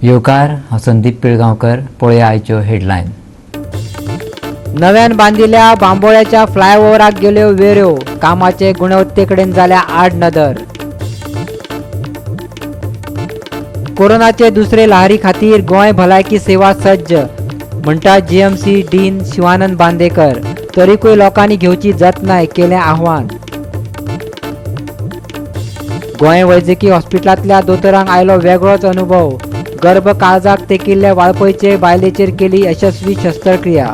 येवकार हांव संदीप पिळगांवकर. पळया आयच्यो हेडलायन. नव्यान बांदिल्ल्या बांबोळ्याच्या फ्लायओव्हराक गेल्यो वेऱ्यो, कामाचे गुणवत्ते कडेन जाल्या आड नदर. कोरोनाचे दुसरे लहरी खातीर गोंय भलायकी सेवा सज्ज, म्हणटा जीएमसी डीन शिवानंद बांदेकर. तरीकूय लोकांनी घेवची जतनाय, केलें आव्हान. गोंय वैजकी हॉस्पिटलांतल्या दोतोरांक आयलो वेगळोच अनुभव. गर्भ काळजाक तेकिल्ले वाळपयचे बायलेचेर केली यशस्वी शस्त्रक्रिया.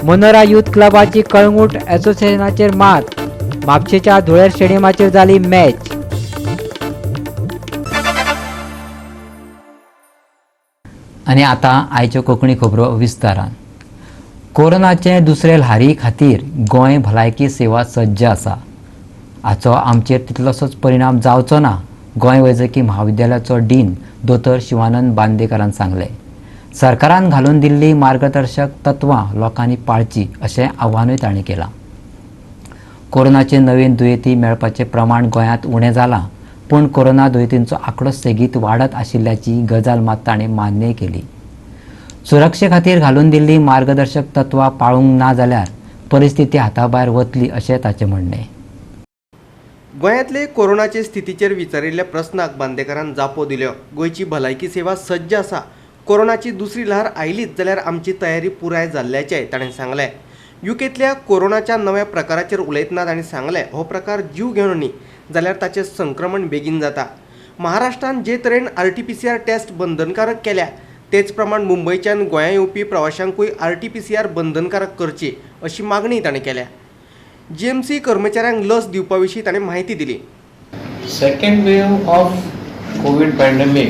मनोरा यूथ क्लबाची कळंगूट असोसिएशनाचेर मात. म्हापशेच्या धुळेर स्टेडियमाचेर जाली मॅच. आनी आतां आयच्यो कोंकणी खबरो विस्तारान. कोरोनाचे दुसरे लहरी खातीर गोंय भलायकी सेवा सज्ज आसा. हाचो आमचेर तितलोसोच परिणाम जावचो ना, गोंय वैजकी म्हाविद्यालयाचो डीन दोतोर शिवानंद बांदेकरान सांगलें. सरकारान घालून दिल्ली मार्गदर्शक तत्वां लोकांनी पाळची अशें आव्हानूय तांणी केलां. कोरोनाचे नवीन दुयेंती मेळपाचें प्रमाण गोंयांत उणें जालां, पूण कोरोना दुयेंतींचो आंकडो सेगीत वाडत आशिल्ल्याची गजाल मात ताणें मान्य केली. सुरक्षे खातीर घालून दिल्ली मार्गदर्शक तत्वां पाळूंक ना जाल्यार परिस्थिती हाताभायर वतली अशें ताचें म्हणणें. गोंयांतले कोरोनाचे स्थितीचेर विचारिल्ल्या प्रस्नाक बांदेकरान जापो दिल्यो. गोंयची भलायकी सेवा सज्ज आसा. कोरोनाची दुसरी लहर आयलीच जाल्यार आमची तयारी पुराय जाल्ल्याचें ताणें सांगलें. युकेंतल्या कोरोनाच्या नव्या प्रकाराचेर उलयतना ताणें सांगलें, हो प्रकार जीव घेवन न्ही जाल्यार ताचें संक्रमण बेगीन जाता. महाराष्ट्रान जे तरेन RT-PCR टेस्ट बंधनकारक केल्या, तेच प्रमाण मुंबयच्यान गोंयां येवपी प्रवाशांकूय RT-PCR बंधनकारक करची अशी मागणी ताणें केल्या. जीएमसी कर्मचाऱ्यांक लस दिवपा विशीं ताणें म्हायती दिली. Second wave of COVID pandemic,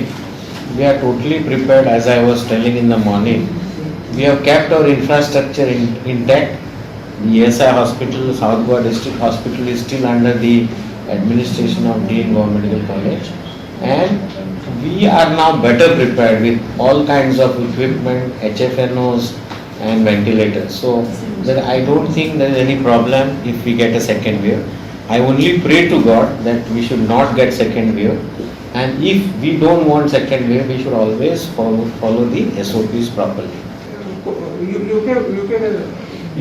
we are totally prepared. As I was telling in the morning, we have kept our infrastructure intact. The ESI hospital, South Goa District Hospital is still under the administration of Dean Government Medical College, and we are now better prepared with all kinds of equipment, HFNOs and ventilators. So that I don't think there is any problem if we get a second wave. I only pray to God that we should not get second wave, and if we don't want second wave, we should always follow the SOPs properly.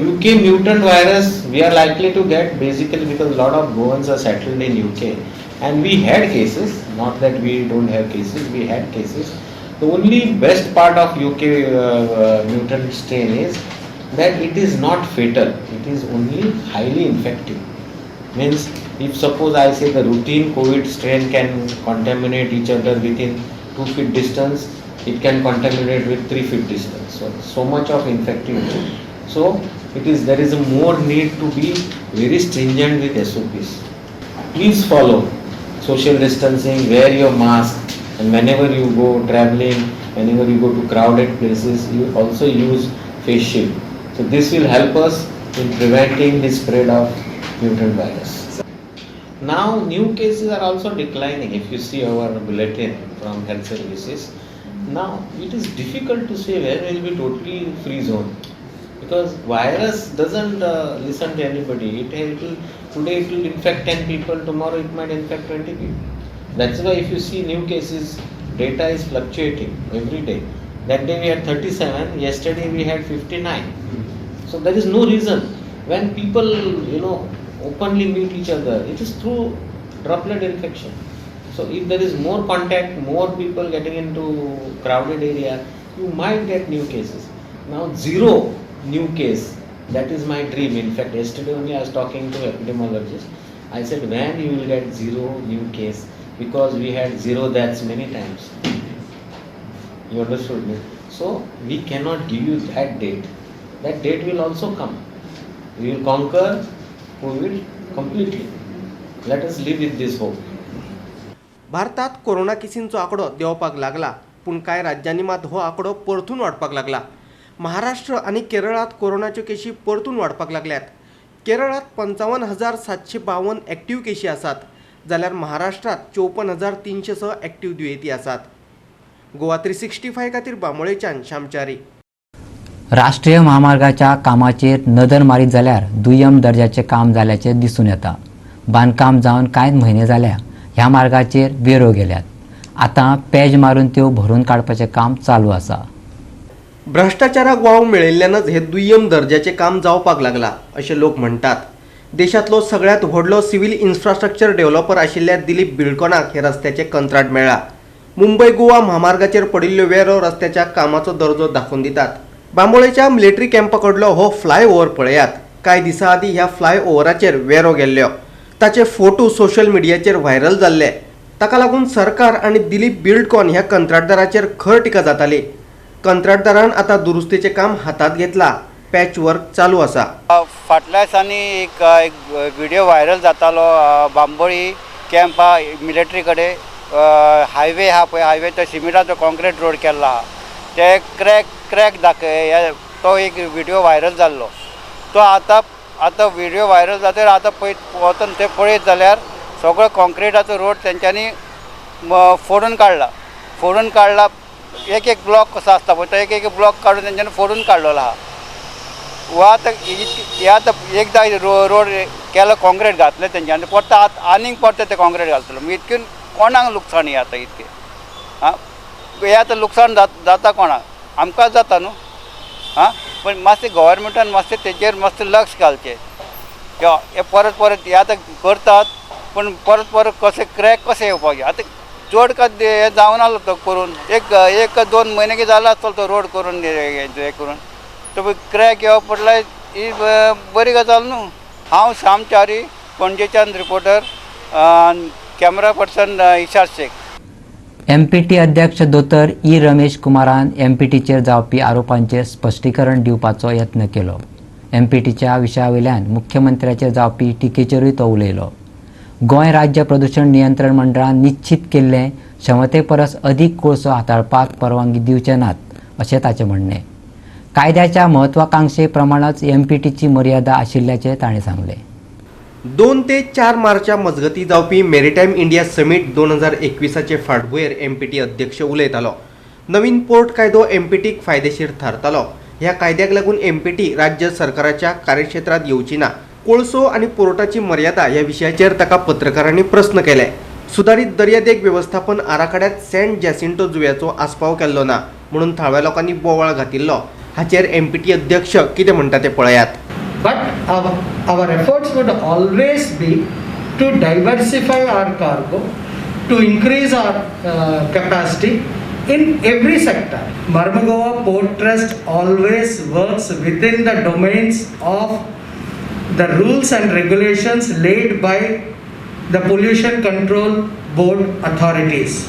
UK mutant virus we are likely to get basically because a lot of Goans are settled in UK, and we had cases, not that we don't have cases, we had cases. The only best part of UK mutant strain is that it is not fatal, it is only highly infective. Means if suppose I say the routine COVID strain can contaminate each other within 2 feet distance, it can contaminate with 3 feet distance. So much of infectivity. So there is a more need to be very stringent with SOPs. Please follow social distancing, wear your mask, and whenever you go traveling, whenever you go to crowded places, you also use face shield. So this will help us in preventing the spread of mutant virus. Now new cases are also declining. If you see our bulletin from health services, now it is difficult to say where will be totally free zone, because virus doesn't listen to anybody. Today it will infect 10 people, tomorrow it might infect 20 people. That's why if you see new cases, data is fluctuating every day. That day we had 37, yesterday we had 59. So there is no reason. When people, openly meet each other, it is through droplet infection. So if there is more contact, more people getting into crowded area, you might get new cases. Now zero new case, that is my dream. In fact, yesterday only I was talking to epidemiologists. I said, when you will get zero new case, because we had zero deaths many times. You understood me? So we cannot give you that date. That date will also come. We will conquer COVID completely. Let us live with this hope. भारतात corona केसींचो आंकडो देंवपाक लागला, पूण कांय राज्यांनी मात हो आंकडो परतून वाडपाक लागला. महाराष्ट्र आनी केरळात कोरोनाच्यो केशी परतून वाडपाक लागल्यात. केरळात 55,752 एक्टीव केशी आसात, जाल्यार महाराष्ट्रात 54,306 एक्टीव दुयेंती आसात. गोवा 365 खातीर बांबोळेच्यान श्यामचारी. राष्ट्रीय महामार्गाच्या कामाचेर नदर मारीत जाल्यार दुय्यम दर्जाचें काम जाल्याचें दिसून येता. बांदकाम जावन कांयच म्हयने जाल्या ह्या मार्गाचेर वेरो गेल्यात. आतां पेज मारून त्यो भरून काडपाचें काम चालू आसा. भ्रष्टाचाराक वाव मेळिल्ल्यानच हे दुय्यम दर्जाचें काम जावपाक लागला अशें लोक म्हणटात. देशांतलो सगळ्यात व्हडलो सिव्हिल इन्फ्रास्ट्रक्चर डेव्हलपर आशिल्ल्या दिलीप बिल्डकॉनाक हे रस्त्याचें कंत्राट मेळ्ळा. मुंबय गोवा म्हामार्गाचेर पडिल्ल्यो वेरो रस्त्याच्या कामाचो दर्जो दाखोवन दितात. बांबोळेच्या मिलिटरी कॅम्पा कडलो हो फ्लायओव्हर पळयात. कांय दिसां आदीं ह्या फ्लायओव्हराचेर वेरो गेल्लो. ताचे फोटो सोशल मिडियाचेर व्हायरल जाल्ले. ताका लागून सरकार आनी दिलीप बिल्डकॉन ह्या कंत्राटदाराचेर खर टिका जाताली. कंत्राटदारान आतां दुरुस्तीचें काम हातांत घेतलां. पॅच वर्क चालू आसा. फाटल्या दिसांनी एक व्हिडिओ व्हायरल जातालो बांबोळी कॅम्प मिलिटरी कडेन हायवे आहा पळय, हायवे तो सिमेंटाचो कॉन्क्रीट रोड केल्लो आहा, ते क्रॅक दाखय तो एक व्हिडिओ व्हायरल जाल्लो. तो आतां व्हिडिओ व्हायरल जातकीर आतां वचून ते पळयत जाल्यार सगळो कॉन्क्रिटाचो रोड तेंच्यांनी फोडून काडला. एक ब्लॉक कसो आसता पळय तो एक ब्लॉक काडून तेंच्यांनी फोडून काडलेलो आहा. वो आतां एकदां रोड केलो, कॉन्क्रीट घातलें तेंच्यांनी, परत आनीक परत ते कॉन्क्रीट घालतलो. इतकें कोणाक लुकसाण हें आतां इतकें हें आतां लुकसाण जाता कोणाक? आमकां जाता न्हू. पण मातशें गव्हर्मेंटान मातशें तेजेर मातशें लक्ष घालचें. हे परत हे आतां करतात पण परत कशें क्रॅक कशें येवपाचें. आतां चड हें जावन आसलो तो करून एक 2 म्हयने कितें जालो आसतलो तो रोड करून हें करून तो क्रॅक येवप म्हटल्यार ही बरी गजाल न्हू. हांव श्याम च्यारी, पणजेच्यान reporter, camera person Ishar Shaikh. MPT अध्यक्ष दोतर ई रमेश कुमारान MPTचेर जावपी आरोपांचेर स्पश्टीकरण दिवपाचो यत्न केलो. MPTच्या विशया वयल्यान मुख्यमंत्र्याचेर जावपी टिकेचेरूय तो उलयलो. गोंय राज्य प्रदूषण नियंत्रण मंडळान निश्चित केल्ले क्षमते परस अधिक कोळसो हाताळपाक परवानगी दिवचे नात अशें ताचें म्हणणें. कायद्याच्या म्हत्वाकांक्षे प्रमाणच MPTची मर्यादा आशिल्ल्याचें ताणें सांगलें. 2 ते 4 मार्चा मजगती जावपी मॅरिटायम इंडिया समीट 2021चे फाटभुंयेर MPT अध्यक्ष उलयतालो. नवीन पोर्ट कायदो MPTक फायदेशीर थारतालो. ह्या कायद्याक लागून MPT राज्य सरकाराच्या कार्यक्षेत्रात येवची ना. कोळसो आनी पोर्टाची मर्यादा ह्या विशयाचेर ताका पत्रकारांनी प्रस्न केले. सुदारीत दर्यादेग वेवस्थापन आराखड्यात सेंट जॅसिंटो जुव्याचो आस्पाव केल्लो ना म्हणून थळव्या लोकांनी बोवाळ घातिल्लो. हाचेर MPT अध्यक्ष कितें म्हणटा ते पळयात. But our efforts would always be to diversify our cargo, to increase our capacity in every sector. Mormugao Port Trust always works within the domains of the rules and regulations laid by the Pollution Control Board authorities.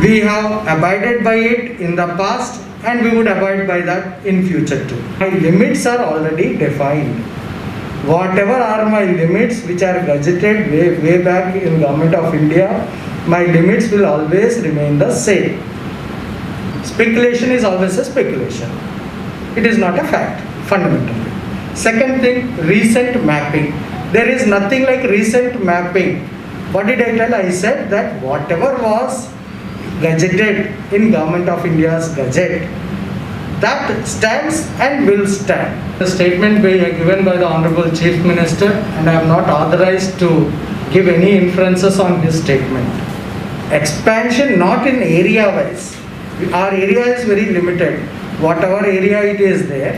We have abided by it in the past and we would abide by that in future too. My limits are already defined. Whatever are my limits which are gazetted way back in Government of India, my limits will always remain the same. Speculation is always a speculation. It is not a fact, fundamentally. Second thing, recent mapping. There is nothing like recent mapping. What did I tell? I said that whatever was gazetted in Government of India's Gazette, that stands and will stand. The statement given by the Honorable Chief Minister, and I am not authorized to give any inferences on his statement. Expansion not in area wise. Our area is very limited. Whatever area it is there,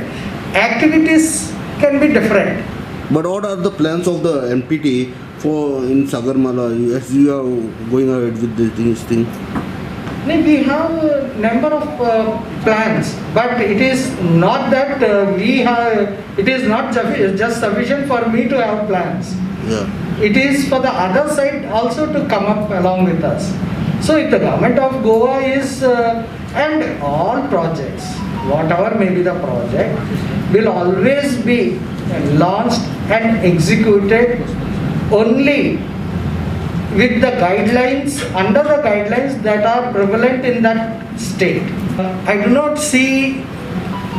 activities can be different. But what are the plans of the MPT for in Sagarmala as you are going ahead with this thing? We have a number of plans, but it is not that it is not just sufficient for me to have plans. Yeah. It is for the other side also to come up along with us. So if the government of Goa is and all projects, whatever may be the project, will always be launched and executed only with the guidelines, under the guidelines that are prevalent in that state. I do not see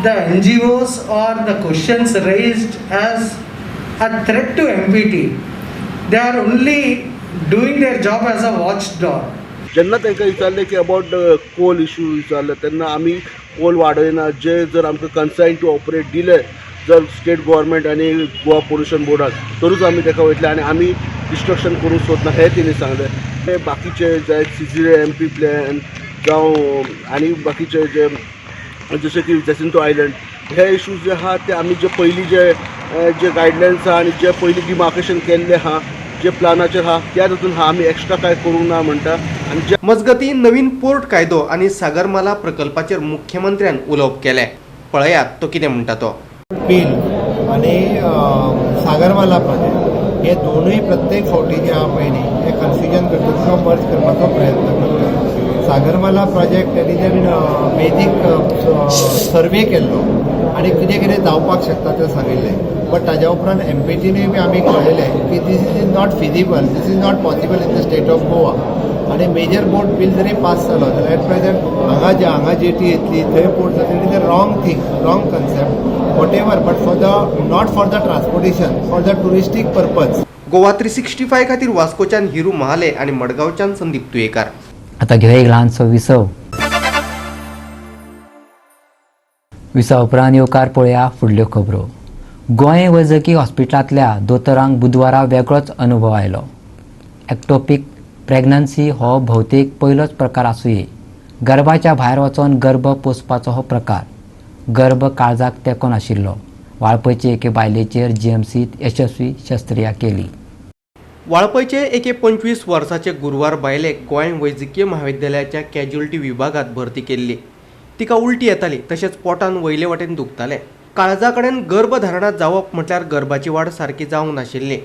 the NGOs or the questions raised as a threat to MPT. They are only doing their job as a watchdog. जेन्ना तांकां विचारलें की about Coal issue विचारले तेन्ना आमी Coal वाडयना, जे जर आमकां कन्सायन टू ऑपरेट दिले जर स्टेट गव्हर्मेंट आणि गोवा पोल्युशन बोर्डाक तरूच आमी ताका वयतले आनी आमी डिस्ट्रक्शन करूंक सोदना हें तेणी सांगलें. हे बाकीचे जे CCMP प्लॅन जावं आनी बाकीचे जे जशें की जॅसिंतो आयलंड हे इश्यूज जे आहा ते आमी जे पयलीं जे गायडलायन्स आहा आनी जे पयलीं डिमार्केशन केल्लें आहा जे प्लानाचेर आहा त्या तातूंत आमी एक्स्ट्रा कांय करूंक ना म्हणटा. आनी जे मजगती नवीन पोर्ट कायदो आणि सागरमाला प्रकल्पाचेर मुख्यमंत्र्यान उलोवप केलें. पळयात तो कितें म्हणटा तो. बिल आणि सागरमाला प्रोजेक्ट हे दोनूय प्रत्येक फावटी जे आहा पळय न्ही हे कन्फ्युजन करता किंवा मर्ज करपाचो प्रयत्न करता. सागरमाला प्रोजेक्ट तेणी जे बेजीक सर्वे केल्लो आनी कितें कितें जावपाक शकता तें सांगिल्लें. बट ताज्या उपरांत MPTनूय बी आमी कळयलें की this is not feasible, this is not possible in the state of Goa. आनी मेजर बोर्ड बील जरी पास जालो जाल्यार एट प्रेझेंट हांगा जेटी येतली थंय पोर्ट जातली ते wrong thing, wrong concept whatever, but not for the transportation, for the touristic purpose. Goa 365 खातीर वास्कोच्यान हिरू महाले आणि मडगांवच्यान संदीप तुयेकार. आता घेऊया एक ल्हानसो विसव. विसव उपरांत येवकार पळया फुडल्यो खबरो. गोंय वैजकी हॉस्पिटलांतल्या दोतोरांक बुधवारा वेगळोच अनुभव आयलो. एक्टोपीक प्रेग्नन्सी हो भौतीक पयलोच प्रकार आसूंये गर्भाच्या भायर वचून गर्भ पोसपाचो हो प्रकार. गर्भ काळजाक तेंको नाशिल्लो. वाळपयचे एके बायलेचेर GMCत यशस्वी शस्त्रक्रिया केली. वाळपयचे एके 25 वर्साचे गुरुवार बायलेक गोंय वैजकीय महाविद्यालयाच्या कॅज्युअलिटी विभागात भरती केल्ली. तिका उलटी येताली तशेंच पोटान वयले वटेन दुखतालें. काळजा कडेन गर्भधारणा जावप म्हटल्यार गर्भाची वाड सारकी जावंक नाशिल्ली.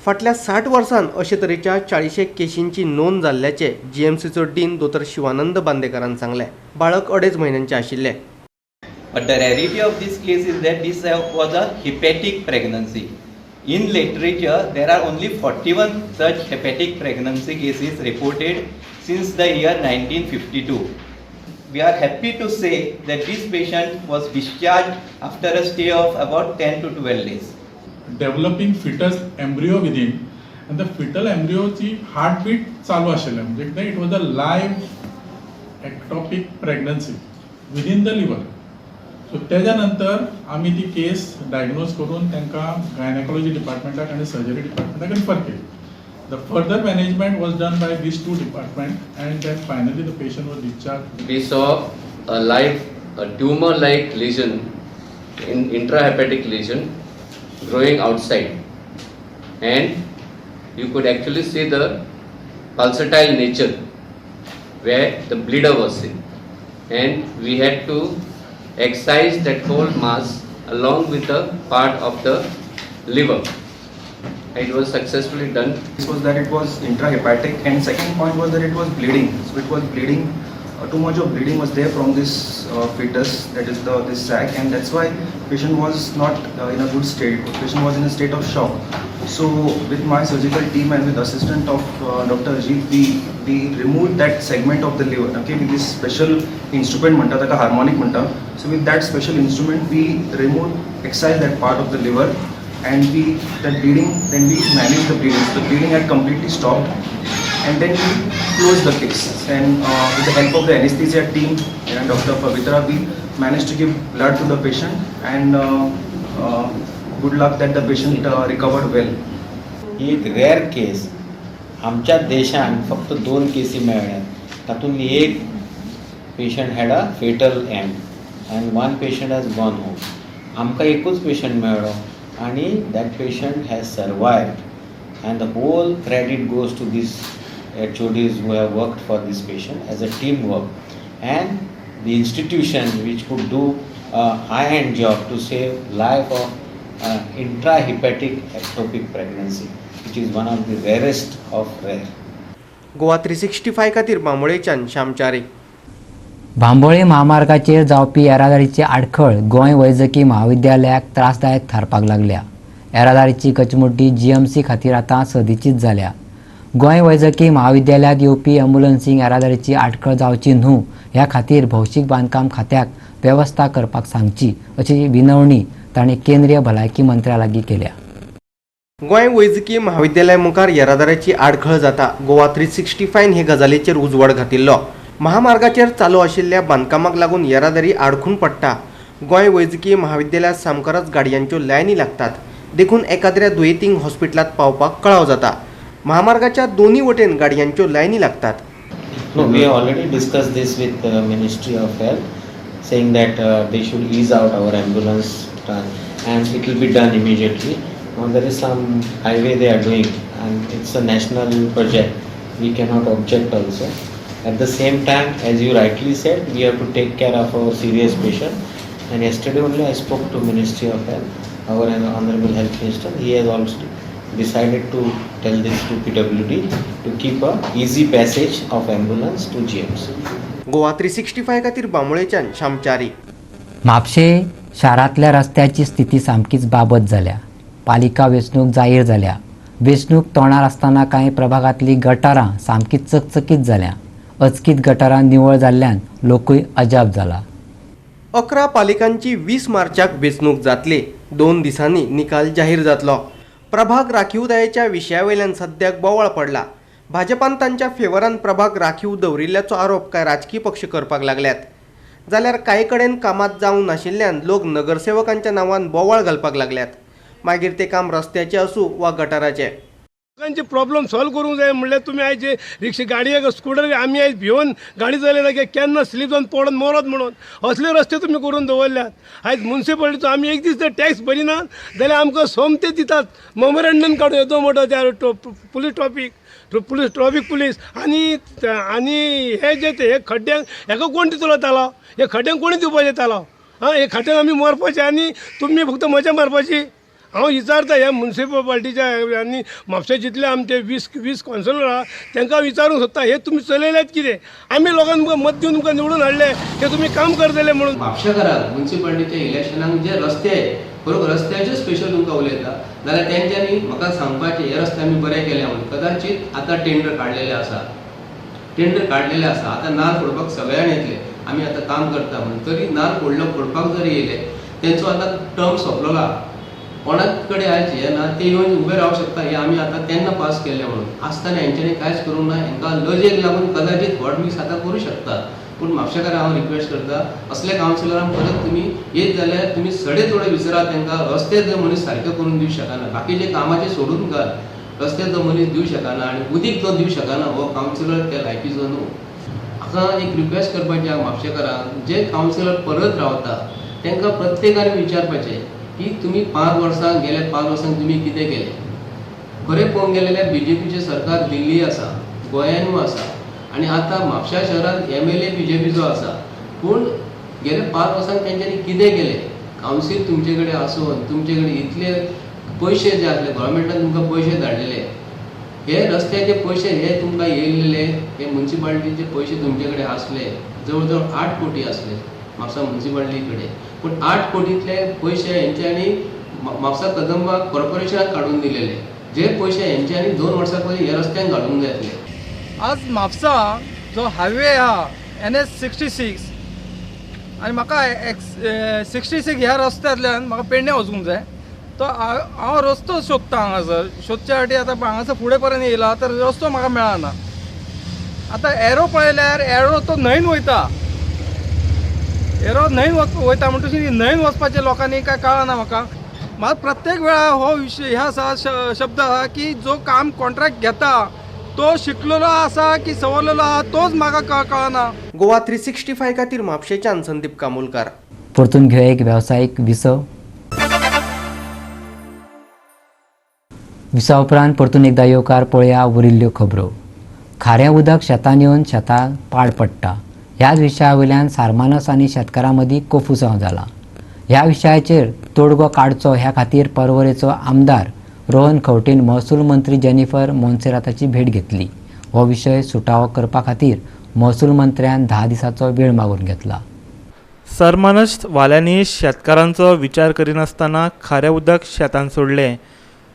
फाटल्या 60 वर्सांत अशे तरेच्या 40 केशींची नोंद जाल्ल्याचे GMCचो डीन दोतोर शिवानंद बांदेकरान सांगलें. बाळक 2.5 म्हयन्यांचें आशिल्लें. But the rarity of this case is that this was a hepatic pregnancy. In literature, there are only 41 such hepatic pregnancy cases reported since the year 1952. We are happy to say that this patient was discharged after a stay of about 10 to 12 days. Developing fetus embryo within, and the fetal embryoची heartbeat चालू आशिल्लें म्हणजे it was a live ectopic pregnancy within the liver. So तेज्या नंतर आमी ती केस diagnose करून तांकां gynaecology डिपार्टमेंटाक आनी सर्जरी डिपार्टमेंटाक रिफर केली. The further management was done by these two departments and then finally the patient was discharged. We saw a live tumor-like lesion, intrahepatic lesion growing outside, and you could actually see the pulsatile nature where the bleeder was seen, and we had to excise that whole mass along with the part of the liver. It was successfully done. This was that it was intrahepatic, and second point was that it was bleeding. So it was bleeding. Too much of bleeding was there from this fetus, that is this sac, and that's why patient was not in a good state. Patient was in a state of shock. So with my surgical team and with assistant of Dr. Ajit, we removed that segment of the liver. Okay, with this special instrument, manta taka harmonic manta. So with that special instrument, we removed, excised that part of the liver, and that bleeding. Then we managed the bleeding. So the bleeding had completely stopped. And then we closed the case, and with the help of the anesthesia team and Dr. Pavitra, we managed to give blood to the patient, and good luck that the patient recovered well. ही एक rare केस. आमच्या देशान फक्त 2 केसी मेळ्ळ्यात. तातूंत एक patient had a fatal end and one patient has gone home. आमकां एकूच patient मेळ्ळो आनी that patient has survived, and the whole credit goes to these HODs who have worked for this patient as a teamwork, and the institution which could do a high-end job to save life of intrahepatic ectopic pregnancy, which is one of the rarest of rare. Goa 365 खातीर बांबोळेच्यान श्यामचारी. बांबोळे महामार्गाचेर जावपी येरादारीचे आडखळ गोंय वैजकी महाविद्यालयाक त्रासदायक थारपाक लागल्या. येरादारीची कचमुड्डी GMC खातीर आतां सदीचीच जाल्या. गोंय वैजकी महाविद्यालयात येवपी ॲम्ब्युलन्सिंग येरादारीची आडखळ जावची न्हू ह्या खातीर भौशीक बांदकाम खात्याक वेवस्था करपाक सांगची अशी विनवणी तांणी केंद्रीय भलायकी मंत्र्या लागीं केल्या. गोंय वैजकीय महाविद्यालया मुखार येरादारीची आडखळ जाता. गोवा 365 हे गजालीचेर उजवाड घातिल्लो. महामार्गाचेर चालू आशिल्ल्या बांदकामाक लागून येरादारी आडखून पडटा. गोंय वैजकीय महाविद्यालयात सामकरच गाडयांच्यो लायनी लागतात. देखून एखाद्या दुयेंतींक हॉस्पिटलात पावपाक कळाव जाता. महामार्गाच्या दोन्ही वटेन गाडयांच्यो लायनी लागतात. No, we have already discussed this with the Ministry of Health, saying that they should ease out our ambulance and it will be done immediately. Now there is some highway they are doing and it's a national project. We cannot object also. At the same time, as you rightly said, we have to take care of our serious patient. And yesterday only I spoke to Ministry of Health, our Honorable Health Minister. He has also decided to tell this to PWD to keep a easy passage of ambulance to GMC. Goa 365 खातीर बांबोळेच्यान शामचारी. म्हापशे शारांतल्या रस्त्याची स्थिती सामकीच बाबत जाल्या. पालिका वेंचणूक जाहीर जाल्या. वेंचणूक तोंडार आसतना कांय प्रभागांतली गटारां सामकीच चकचकीत जाल्या. अचकीत गटारां निवळ जाल्ल्यान लोकूय अजाप जाला. 11 पालिकांची 20 मार्चाक वेंचणूक जातली. 2 दिसांनी निकाल जाहीर जातलो. प्रभाग राखीव दयेच्या विशयावयल्यान सद्याक बोवाळ पडला. भाजपान तांच्या फेवरान प्रभाग राखीव दवरिल्ल्याचो आरोप कांय राजकीय पक्ष करपाक लागल्यात. जाल्यार कांय कडेन कामात जावंक नाशिल्ल्यान लोक नगरसेवकांच्या नांवान बोवाळ घालपाक लागल्यात. मागीर ते काम रस्त्याचें आसूं वा गटाराचें. लोकांचे प्रॉब्लेम सॉल्व करूंक जाय म्हणल्यार तुमी आयज रिक्षा गाडयेक स्कूटर आमी आयज भिवन गाडी चलयता की केन्ना स्लीप जावन पडोन मरत म्हणून असले रस्ते तुमी करून दवरल्यात. आयज म्युन्सिपालिटीचो आमी एक दीस जर टॅक्स भरिनात जाल्यार आमकां सोमते दितात. मेमोरेंडम काडून येदो मोठो त्या पुलीस ट्रॉफिक पुलीस आनी हे जे हे खड्ड्यांक हेका कोण दितलो तालाव? हे खड्ड्यांक कोणी दिवपाचें तालाव? हे खड्ड्यांक आमी मरपाचें आनी तुमी फक्त मजा मारपाची. हांव विचारता ह्या म्युन्सिपालिटीच्या आनी म्हापशा जितले आमचे 20 कावन्सिलर आहा तांकां विचारूंक सोदता हे तुमी चलयल्यात कितें? आमी लोकांक तुमकां मत दिवन तुमकां निवडून हाडले ते तुमी काम करतले म्हणून. म्हापशेकाराक म्युन्सिपालिटीच्या इलेक्शनाक जे रस्ते बरोबर रस्त्याचे स्पेशल तुमकां उलयता जाल्यार तेंच्यांनी म्हाका सांगपाचें हे रस्ते आमी बरे केले म्हणून. कदाचित आतां टेंडर काडलेले आसा आतां नाल फोडपाक सगळ्यान येतले. आमी आतां काम करता म्हणून तरी नाल फोडपाक जर येयले तेंचो आतां टर्म सोंपलोला. कोणाक कडेन आयज हे ना ते येवन उबे रावंक शकता. हे आमी आतां तेन्ना पास केल्ले म्हणून आसतना हेंच्यांनी कांयच करूंक ना. हेंकां लजेक लागून कदाचित व्हड मिक्स आतां करूं शकता. पूण म्हापशेकाराक हांव रिक्वेस्ट करता असले कावन्सिलरांक परत तुमी येत जाल्यार तुमी सडे थोडे विचारात तांकां. रस्ते जो मनीस सारके करून दिवंक शकना बाकीचे कामाचे सोडून घाल. रस्ते जो मनीस दिवंक शकना आनी उदीक तो दिवंक शकना हो कावन्सिलर त्या लायकीचो न्हू. हाका एक रिक्वेस्ट करपाची हांव म्हापशेकारांक जे कावन्सिलर परत रावता तांकां प्रत्येकान विचारपाचें की तुमी 5 वर्सां गेल्या 5 वर्सांक तुमी कितें केलें. खरें पळोवंक गेलें BJPचें सरकार दिल्ली आसा गोंयानूय आसा आनी आतां म्हापशा शहरांत MLA BJPचो आसा. पूण गेल्या 5 वर्सांक तेंच्यांनी कितें केलें? कावन्सील तुमचे कडेन आसून तुमचे कडेन इतले पयशे जे आसले गोवोरमेंटान तुमकां पयशे धाडलेले हे रस्त्याचे पयशे हे तुमकां येयल्ले हे म्युन्सिपालिटीचे पयशे तुमचे कडेन आसले जवळ जवळ 8 कोटी आसले म्हापसा म्युन्सिपालिटी कडेन. पूण 8 कोटींतले पयशे हेंच्यांनी म्हापसा कदंबा कॉर्पोरेशनाक काडून दिलेले. जे पयशे हेंच्यांनी 2 वर्सां पयलीं ह्या रस्त्यांक घालूंक जाय आसले. आज म्हापसा जो हायवे आहा NH 66 आनी म्हाका 66 ह्या रस्त्यांतल्यान म्हाका पेडण्यां वचूंक जाय. तो हांव रस्तो सोदता हांगासर. सोदच्या फाटी आतां हांगासर फुडें पर्यंत येयला तर रस्तो म्हाका मेळना. आतां एरो पळयल्यार एरो तो न्हंयन वयता. एरो न्हंयन वयता म्हणटकीर न्हंयन वचपाचें लोकांनी काय कळना म्हाका. प्रत्येक वेळार हो विशय हे आसा शब्द आसा की जो काम कॉन्ट्रॅक्ट घेता तो शिकलेलो आसा की सवरलेलो आसा तोच म्हाका कळना. गोवा 365 खातीर म्हापशेच्यान संदीप कामोलकार. परतून घेऊया एक व्यावसायिक विसव. विसा उपरांत परतून एकदा येवकार पळया उरिल्ल्यो खबरो. खारें उदक शेतान येवन शेतां पाड पडटा ह्याच विशया वयल्यान सारमानस आनी शेतकारां मदीं कोफुसांव जाला. ह्या विशयाचेर तोडगो काडचो ह्या खातीर पर्वरेचो आमदार रोहन खंवटेन महसूल मंत्री जेनिफर मोन्सेराताची भेट घेतली. हो विशय सुटावो करपा खातीर महसूल मंत्र्यान 10 दिसांचो वेळ मागून घेतला. सरमानस वाल्यांनी शेतकारांचो विचार करिनासतना खारें उदक शेतांत सोडलें.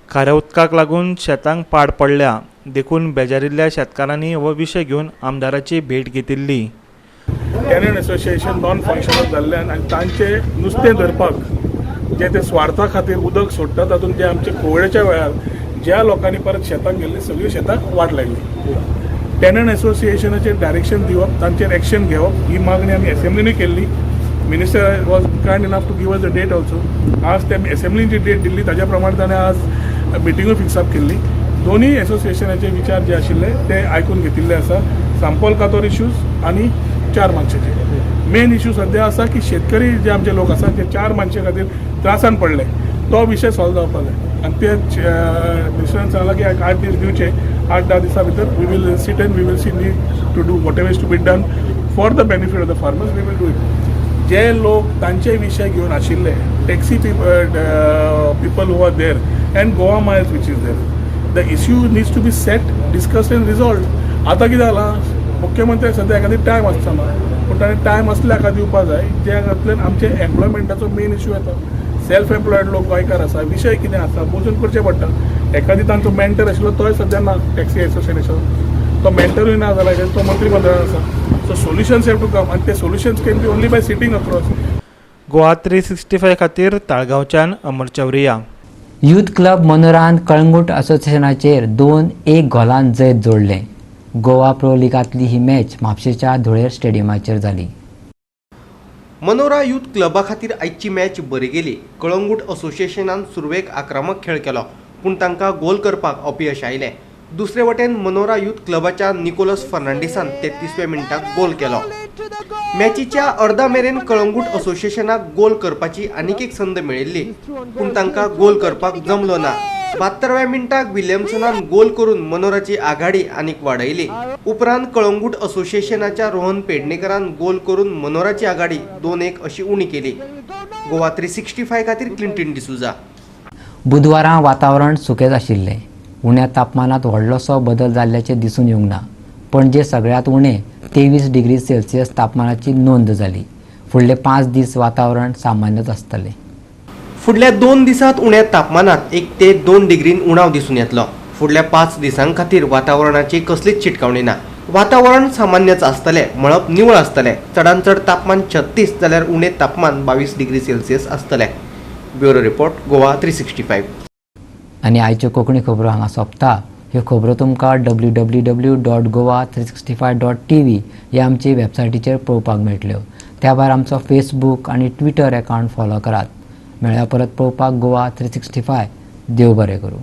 खाऱ्या उदकाक लागून शेतांक पाड पडल्या देखून बेजारिल्ल्या शेतकारांनी हो विशय घेवन आमदाराची भेट घेतिल्ली. टेनंट असोसिएशन नॉन फंक्शनल जाल्ल्यान आनी तांचे नुस्तें धरपाक जे ते स्वार्था खातीर उदक सोडटा तातूंत जे आमचे कोविडाच्या वेळार ज्या लोकांनी परत शेतांक गेल्ली सगळीं शेतां वाट लायली. टेनंट असोसिएशनाचेर डायरेक्शन दिवप तांचेर एक्शन घेवप ही मागणी आमी असेंब्लीनूय केल्ली minister was kind enough to give us the date also. आज ते असेंब्लीची डेट दिल्ली ताज्या प्रमाणे ताणें आज मिटिंगूय फिक्सअप केल्ली. दोन्ही एसोसिएशनाचे विचार जे आशिल्ले ते आयकून घेतिल्ले आसा. सांपोल कातोर इश्यूज आनी 4 मानशेचे. मेन इश्यू सध्या असा की शेतकरी जे आमचे लोक आसा ते 4 मानशे खातीर त्रासान पडले. तो विशय सॉल्व जावपाक जाय आनी ते मिनिस्टरान सांगला की 8 दीस दिवचे. 8-10 दिसां भितर we will sit and we will see need to do whatever is to be done for the benefit of the farmers. We will do it. जे लोक तांचे विशय घेवन आशिल्ले taxi people who are there and Goa Miles which is there, the issue needs to be set, discussed and resolved. आतां कितें जालां, मुख्यमंत्री सद्या एखादी टायम आसतना पूण ताणें टायम असल्या हाका दिवपा जाय ज्या हातूंतल्यान आमचे एम्प्लॉयमेंटाचो मेन इश्यू येता. सेल्फ एम्प्लॉयड लोक गोंयकार आसा, विशय कितें आसा बसून करचें पडटा. एखादी तांचो मेंटर आशिल्लो तोय सद्या ना टॅक्सी एसोसिएशन. तो मेंटरूय ना जाल्यार तो मंत्री मंडळान आसा. So solutions have to come आनी ते solutions can be only by sitting across. Goa 365 खातीर ताळगांवच्यान अमर चौरिया. यूथ क्लब मनोरान कळंगूट असोसिएशनाचेर 2-1 गोलान जैत जोडलें. गोवा प्रो लिगांतली ही मॅच म्हापशेच्या धुळेर स्टेडियमाचेर जाली. मनोरा यूथ क्लबा खातीर आयची मॅच बरी गेली. कळंगूट असोसिएशनान सुरवेक आक्रमक खेळ केलो पूण तांकां गोल करपाक अपयश आयलें. दुसरे वटेन मनोरा यूथ क्लबाच्या निकोलस फर्नांडिसान 33व्या मिनटाक गोल केलो. मॅचीच्या अर्दा मेरेन कळंगूट असोसिएशनाक गोल करपाची आनीक एक संद मेळिल्ली पूण तांकां गोल करपाक जमलो ना. 72व्या मिनटाक विलियम्सनान गोल करून मनोराची आघाडी आनीक वाडयली. उपरांत कळंगूट असोसिएशनाच्या रोहन पेडणेकरान गोल करून मनोराची आघाडी 2-1 अशी उणी केली. गोवा 365 खातीर क्लिंटन डिसूजा. बुधवारा वातावरण सुकेच आशिल्लें. उण्या तापमानात व्हडलोसो बदल जाल्ल्याचें दिसून येवंक ना. पणजे सगळ्यांत उणें 23 डिग्री सेल्सियस तापमानाची नोंद जाली. फुडले 5 दीस वातावरण सामान्यच आसतलें. फुडल्या 2 दिसांत उण्या तापमानात 1 ते 2 डिग्रीन उणाव दिसून येतलो. फुडल्या 5 दिसां खातीर वातावरणाची कसलीच चिटकावणी ना. वातावरण सामान्यच आसतलें, मळब निवळ आसतलें. चडांत चड तापमान 36 जाल्यार उणें तापमान 22 डिग्री सेल्सियस आसतलें. Bureau report Goa 365. आनी आयच्यो कोंकणी खबरो हांगा सोंपता. ह्यो खबरो तुमकां www.goa365.tv ह्या आमचे वेबसायटीचेर पळोवपाक मेळटल्यो. त्या भायर आमचो फेसबूक आनी ट्विटर अकावंट फॉलो करात. मेळ्या परत पळोवपाक गोवा 365. देव बरें करूं.